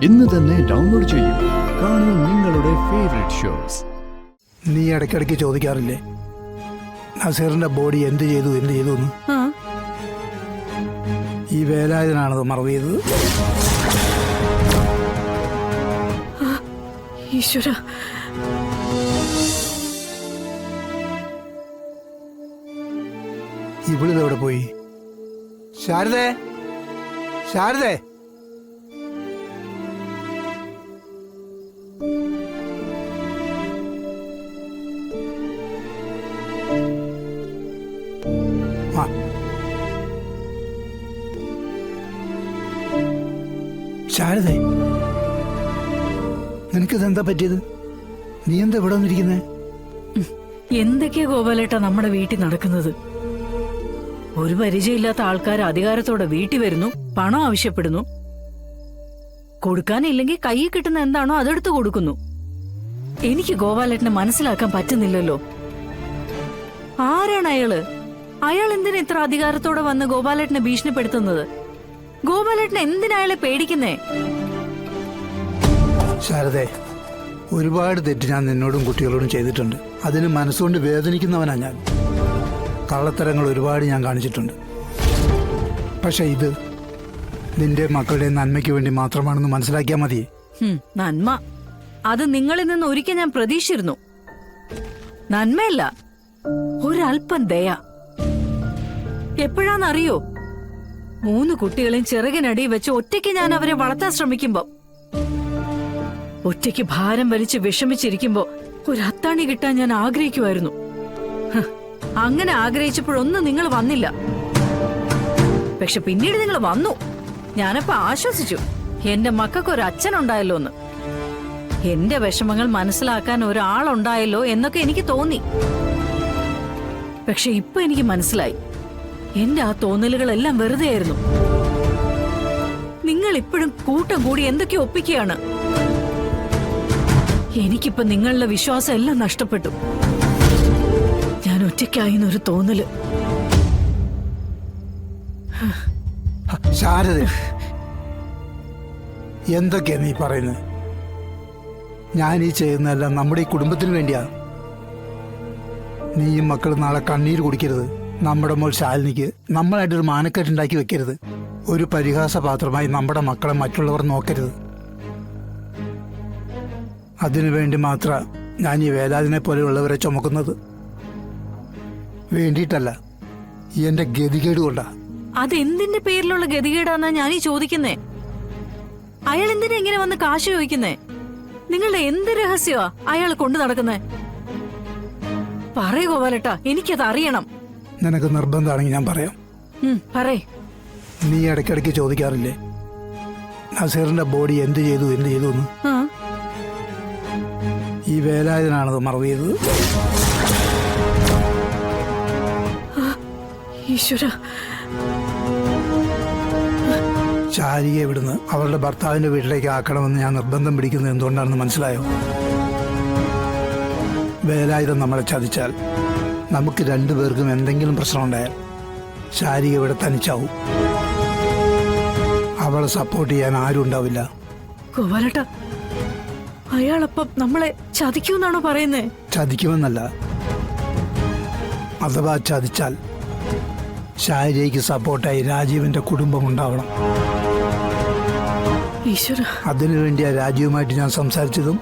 ഇന്ന് തന്നെ ഡൗൺലോഡ് ചെയ്യൂ. കാണൂ നിങ്ങളുടെ ഫേവറേറ്റ് ഷോസ്. നീ ഇടയ്ക്കിടയ്ക്ക് ചോദിക്കാറില്ലേ നസീറിന്റെ ബോഡി എന്ത് ചെയ്തു എന്ന്? ഈ വേലായുധനാണത് മറവ് ചെയ്തത്. ഈശ്വര, ഇവിളിതെവിടെ പോയി? ശാരദേ, ശാരദേ, ശാരദേ, നിനക്കിതെന്താ പറ്റിയത്? നീ എന്താ ഇവിടെ വന്നിരിക്കുന്നേ? എന്തൊക്കെയാ ഗോപാലേട്ടാ നമ്മുടെ വീട്ടിൽ നടക്കുന്നത്? ഒരു പരിചയമില്ലാത്ത ആൾക്കാർ അധികാരത്തോടെ വീട്ടിൽ വരുന്നു, പണം ആവശ്യപ്പെടുന്നു. കൊടുക്കാനില്ലെങ്കിൽ കയ്യിൽ കിട്ടുന്ന എന്താണോ അതെടുത്ത് കൊടുക്കുന്നു. എനിക്ക് ഗോപാലേട്ടനെ മനസ്സിലാക്കാൻ പറ്റുന്നില്ലല്ലോ. ആരാണ് അയാള്? അയാൾ എന്തിനാ ഇത്ര അധികാരത്തോടെ വന്ന് ഗോപാലേട്ടനെ ഭീഷണിപ്പെടുത്തുന്നത്? ഗോപാലേട്ടനെ എന്തിനാ അയാളെ പേടിക്കുന്നേ? ശാരദേ, ഒരുപാട് തെറ്റ് ഞാൻ നിന്നോടും കുട്ടികളോടും ചെയ്തിട്ടുണ്ട്. അതിന് മനസ്സുകൊണ്ട് വേദനിക്കുന്നവനാ ഞാൻ. കള്ളത്തരങ്ങൾ ഒരുപാട് ഞാൻ കാണിച്ചിട്ടുണ്ട്. പക്ഷെ ഇത് നിന്റെ മക്കളുടെ നന്മയ്ക്ക് വേണ്ടി മാത്രമാണെന്ന് മനസ്സിലാക്കിയാൽ മതി. നന്മ അത് നിങ്ങളിൽ നിന്ന് ഒരിക്കൽ ഞാൻ പ്രതീക്ഷിച്ചിരുന്നു. നന്മയല്ല, ഒരൽപ്പം ദയ. എപ്പോഴാന്നറിയോ? 3 കുട്ടികളെയും ചിറകിനടി വെച്ച് ഒറ്റയ്ക്ക് ഞാൻ അവരെ വളർത്താൻ ശ്രമിക്കുമ്പോ, ഒറ്റയ്ക്ക് ഭാരം വലിച്ച് വിഷമിച്ചിരിക്കുമ്പോ ഒരു അത്താണി കിട്ടാൻ ഞാൻ ആഗ്രഹിക്കുമായിരുന്നു. അങ്ങനെ ആഗ്രഹിച്ചപ്പോഴൊന്നും നിങ്ങൾ വന്നില്ല. പക്ഷെ പിന്നീട് നിങ്ങൾ വന്നു. ഞാനപ്പോ ആശ്വസിച്ചു, എന്റെ മക്കൾക്ക് ഒരു അച്ഛനുണ്ടായല്ലോ എന്ന്. എന്റെ വിഷമങ്ങൾ മനസ്സിലാക്കാൻ ഒരാളുണ്ടായല്ലോ എന്നൊക്കെ എനിക്ക് തോന്നി. പക്ഷെ ഇപ്പൊ എനിക്ക് മനസ്സിലായി, എന്റെ ആ തോന്നലുകളെല്ലാം വെറുതെയായിരുന്നു. നിങ്ങൾ ഇപ്പോഴും കൂട്ടം കൂടി എന്തൊക്കെയോ ഒപ്പിക്കുകയാണ്. എനിക്കിപ്പോ നിങ്ങളുടെ വിശ്വാസം എല്ലാം നഷ്ടപ്പെട്ടു. ഞാൻ ഒറ്റയ്ക്കായിന്നൊരു തോന്നല്. ശാരദ, എന്തൊക്കെയാ നീ പറയുന്നത്? ഞാൻ ഈ ചെയ്യുന്നതെല്ലാം നമ്മുടെ ഈ കുടുംബത്തിന് വേണ്ടിയാ. നീയും മക്കളും നാളെ കണ്ണീര് കുടിക്കരുത്. നമ്മുടെ മോൾ ശാലിനിക്ക് നമ്മളായിട്ടൊരു മാനക്കെട്ടുണ്ടാക്കി വെക്കരുത്. ഒരു പരിഹാസപാത്രമായി നമ്മുടെ മക്കളെ മറ്റുള്ളവർ നോക്കരുത്. അതിനുവേണ്ടി മാത്രം ഞാൻ ഈ വേലാതിനെ പോലെയുള്ളവരെ ചുമക്കുന്നത്. വേണ്ടിയിട്ടല്ല, എന്റെ ഗതികേട് കൊണ്ടാ. അതെന്തിന്റെ പേരിലുള്ള ഗതികേടാന്നാ ഞാനീ ചോദിക്കുന്നേ. അയാൾ എന്തിനാ ഇങ്ങനെ വന്ന് കാശ് ചോദിക്കുന്നേ? നിങ്ങളുടെ എന്ത് രഹസ്യമാ അയാൾ കൊണ്ടു നടക്കുന്നേ? പറയൂ ഗോപാലേട്ടാ, എനിക്കത് അറിയണം. നിനക്ക് നിർബന്ധമാണെങ്കിൽ ഞാൻ പറയാം. പറയ്. നീ ഇടയ്ക്കിടയ്ക്ക് ചോദിക്കാറില്ലേ നസീറിന്റെ ബോഡി എന്ത് ചെയ്തു എന്ന്? ഈ വേലായുധനാണത് മറവ് ചെയ്തത്. ഈശ്വര, ശാരികയെ ഇവിടുന്ന് അവളുടെ ഭർത്താവിന്റെ വീട്ടിലേക്ക് ആക്കണമെന്ന് ഞാൻ നിർബന്ധം പിടിക്കുന്നത് എന്തുകൊണ്ടാണെന്ന് മനസ്സിലായോ? വേലായുധം നമ്മളെ ചതിച്ചാൽ, നമുക്ക് 2 പേർക്കും എന്തെങ്കിലും പ്രശ്നം ഉണ്ടായാൽ ശാരിക ഇവിടെ തനിച്ചാവും. അവളെ സപ്പോർട്ട് ചെയ്യാൻ ആരും ഉണ്ടാവില്ല. ഗോപാലേട്ടാ, അയാളപ്പം നമ്മളെ ചതിക്കുമെന്നാണോ പറയുന്നേ? ചതിക്കുമെന്നല്ല, അഥവാ ചതിച്ചാൽ ശാരികയ്ക്ക് സപ്പോർട്ടായി രാജീവിന്റെ കുടുംബം ഉണ്ടാവണം. ഈശ്വര, അതിനുവേണ്ടിയാ രാജീവുമായിട്ട് ഞാൻ സംസാരിച്ചതും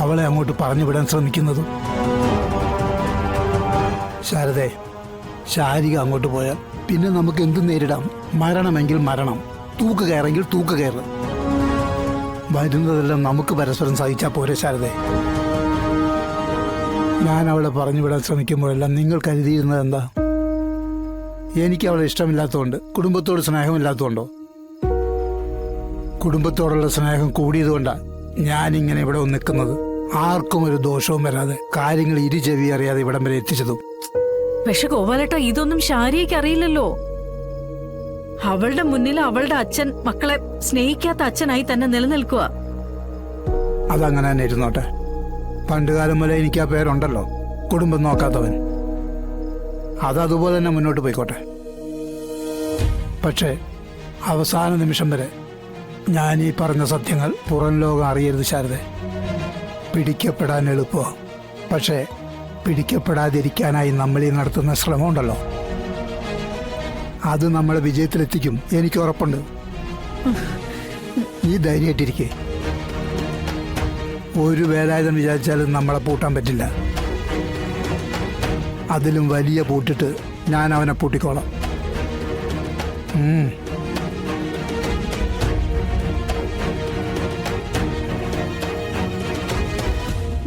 അവളെ അങ്ങോട്ട് പറഞ്ഞുവിടാൻ ശ്രമിക്കുന്നതും. ശാരദേ, ശാരിക അങ്ങോട്ട് പോയാൽ പിന്നെ നമുക്ക് എന്ത് നേരിടാം? മരണമെങ്കിൽ മരണം, തൂക്ക് കയറെങ്കിൽ തൂക്ക് കയറ്. വരുന്നതെല്ലാം നമുക്ക് പരസ്പരം സഹിച്ചാൽ പോരെ ശാരദേ? ഞാൻ അവളെ പറഞ്ഞുവിടാൻ ശ്രമിക്കുമ്പോഴെല്ലാം നിങ്ങൾ കരുതിയിരുന്നത് എന്താ? എനിക്ക് അവളെ ഇഷ്ടമില്ലാത്തതുകൊണ്ട്, കുടുംബത്തോട് സ്നേഹമില്ലാത്തതുകൊണ്ടോ? കുടുംബത്തോടുള്ള സ്നേഹം കൂടിയതുകൊണ്ടാണ് ഞാനിങ്ങനെ ഇവിടെ നിൽക്കുന്നത്. ആർക്കും ഒരു ദോഷവും വരാതെ, കാര്യങ്ങൾ ഇരുചെവി അറിയാതെ ഇവിടം വരെ എത്തിച്ചതും. പക്ഷെ ഗോപാലേട്ടാ, ഇതൊന്നും ശാരികയ്ക്ക് അറിയില്ലല്ലോ. അവളുടെ മുന്നിൽ അവളുടെ അച്ഛൻ മക്കളെ സ്നേഹിക്കാത്ത അച്ഛനായി തന്നെ നിലനിൽക്കുക. അതങ്ങനെ തന്നെ ഇരുന്നോട്ടെ. പണ്ടുകാലം മുതലേ എനിക്ക് ആ പേരുണ്ടല്ലോ, കുടുംബം നോക്കാത്തവൻ. അതതുപോലെ തന്നെ മുന്നോട്ട് പോയിക്കോട്ടെ. പക്ഷേ അവസാന നിമിഷം വരെ ഞാൻ ഈ പറഞ്ഞ സത്യങ്ങൾ പുറം ലോകം അറിയരുത് ശാരദ. പിടിക്കപ്പെടാൻ എളുപ്പമാണ്, പക്ഷേ പിടിക്കപ്പെടാതിരിക്കാനായി നമ്മൾ ഈ നടത്തുന്ന ശ്രമമുണ്ടല്ലോ, അത് നമ്മളെ വിജയത്തിലെത്തിക്കും. എനിക്ക് ഉറപ്പുണ്ട്. നീ ധൈര്യമായിട്ടിരിക്കേ. ഒരു വേലായുധം വിചാരിച്ചാലും നമ്മളെ പൂട്ടാൻ പറ്റില്ല. അതിലും വലിയ പൂട്ടിട്ട് ഞാൻ അവനെ പൂട്ടിക്കോളാം.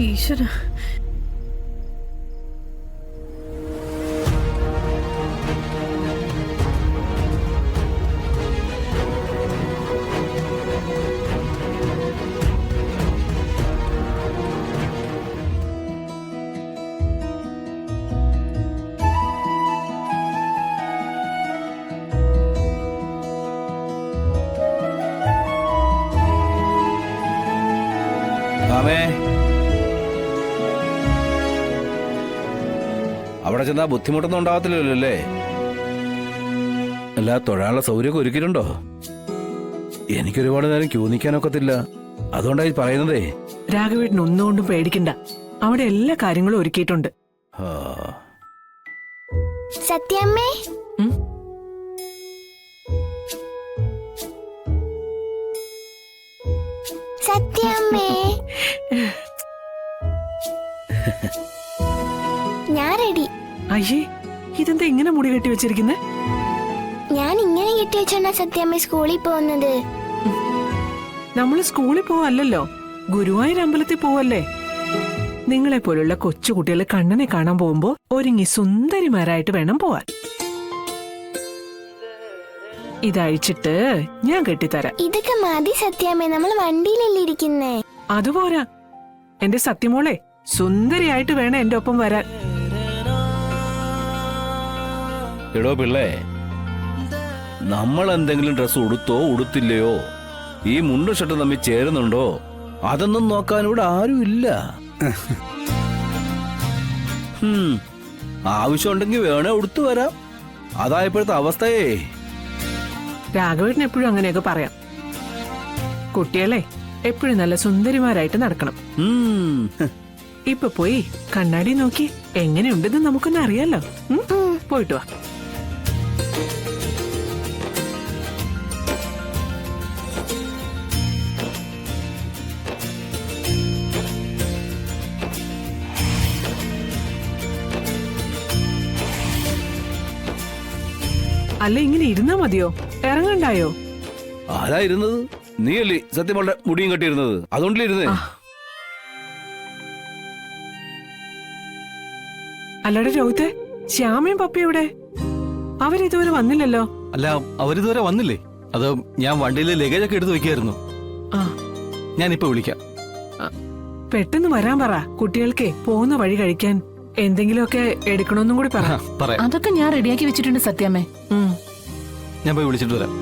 ഈശ്വര, ആമേ, അവിടെ ചെന്നാ ബുദ്ധിമുട്ടൊന്നും ഉണ്ടാകത്തില്ലല്ലോ അല്ലേ? അല്ല, തൊഴാനുള്ള സൗകര്യമൊക്കെ ഒരുക്കിയിട്ടുണ്ടോ? എനിക്കൊരുപാട് നേരം ക്യൂ നിൽക്കാനൊക്കത്തില്ല, അതുകൊണ്ടായി പറയുന്നതേ. രാഘവേട്ടൻ ഒന്നുകൊണ്ടും പേടിക്കണ്ട, അവിടെ എല്ലാ കാര്യങ്ങളും ഒരുക്കിയിട്ടുണ്ട്. ആ, സത്യമ്മേ, ഉം? സത്യമ്മേ, ഞാൻ റെഡി. അയ്യേ, ഇതെന്താ ഇങ്ങനെ മുടി കെട്ടി വെച്ചിരിക്കുന്നെ? ഞാൻ ഇങ്ങനെ കെട്ടി വെച്ചോണ്ടാ സത്യമ്മ സ്കൂളിൽ പോകുന്നത്. നമ്മള് സ്കൂളിൽ പോവല്ലോ, ഗുരുവായൂർ അമ്പലത്തിൽ പോവല്ലേ. നിങ്ങളെ പോലുള്ള കൊച്ചുകുട്ടികൾ കണ്ണനെ കാണാൻ പോകുമ്പോ ഒരുങ്ങി സുന്ദരിമാരായിട്ട് വേണം പോവാൻ. ഇതഴിച്ചിട്ട് ഞാൻ കെട്ടിത്തരാം. ഇതൊക്കെ മതി സത്യമ്മേ, നമ്മൾ വണ്ടിയിലല്ലേ ഇരിക്കുന്നേ. അതുപോരാ, എന്റെ സത്യമോളെ, സുന്ദരിയായിട്ട് വേണം എന്റെ ഒപ്പം വരാൻ. എടോ പിള്ളേ, നമ്മൾ എന്തെങ്കിലും ഡ്രസ് ഉടുത്തോ ഉടുത്തില്ലയോ, ഈ മുണ്ടും ഷർട്ടും തമ്മിൽ ചേരുന്നുണ്ടോ, അതൊന്നും നോക്കാൻ ഇവിടെ ആരും ഇല്ല. ആവശ്യമുണ്ടെങ്കിൽ വേണേ ഉടുത്തു വരാം, അതായപ്പോഴത്തെ അവസ്ഥയേ. രാഘവേട്ടൻ എപ്പോഴും അങ്ങനെയൊക്കെ പറയാം. കുട്ടികളെ എപ്പോഴും നല്ല സുന്ദരിമാരായിട്ട് നടക്കണം. ഇപ്പൊ പോയി കണ്ണാടി നോക്കി എങ്ങനെയുണ്ടെന്ന് നമുക്കൊന്ന് അറിയാലോ. പോയിട്ട് വാ. അല്ല, ഇങ്ങനെ ഇരുന്നാ മതിയോ? ഇറങ്ങണ്ടായോ? ആരാ ഇരുന്നത്? നീയല്ലേ സത്യമോളുടെ മുടിയും കെട്ടിയിരുന്നത്, അതുകൊണ്ടല്ലേ ഇരുന്നേ. അല്ലടെ രോഹിത്തെ, ശ്യാമയും പപ്പയും എവിടെ? അവരിതുവരെ വന്നില്ലല്ലോ. അല്ല, അവരിതുവരെ വന്നില്ലേ? അത് ഞാൻ വണ്ടിയിലെ ലഗേജ് ഒക്കെ എടുത്ത് വെക്കായിരുന്നു. ആ, ഞാനിപ്പോ വിളിക്കാം. പെട്ടെന്ന് വരാൻ പറ. കുട്ടികൾക്കേ പോകുന്ന വഴി കഴിക്കാൻ എന്തെങ്കിലുമൊക്കെ എടുക്കണമെന്നും കൂടി പറ. പറയാം, അതൊക്കെ ഞാൻ റെഡിയാക്കി വെച്ചിട്ടുണ്ട് സത്യാമ്മേ. ഉം. ഞാൻ പോയി വിളിച്ചിട്ട് വരാം.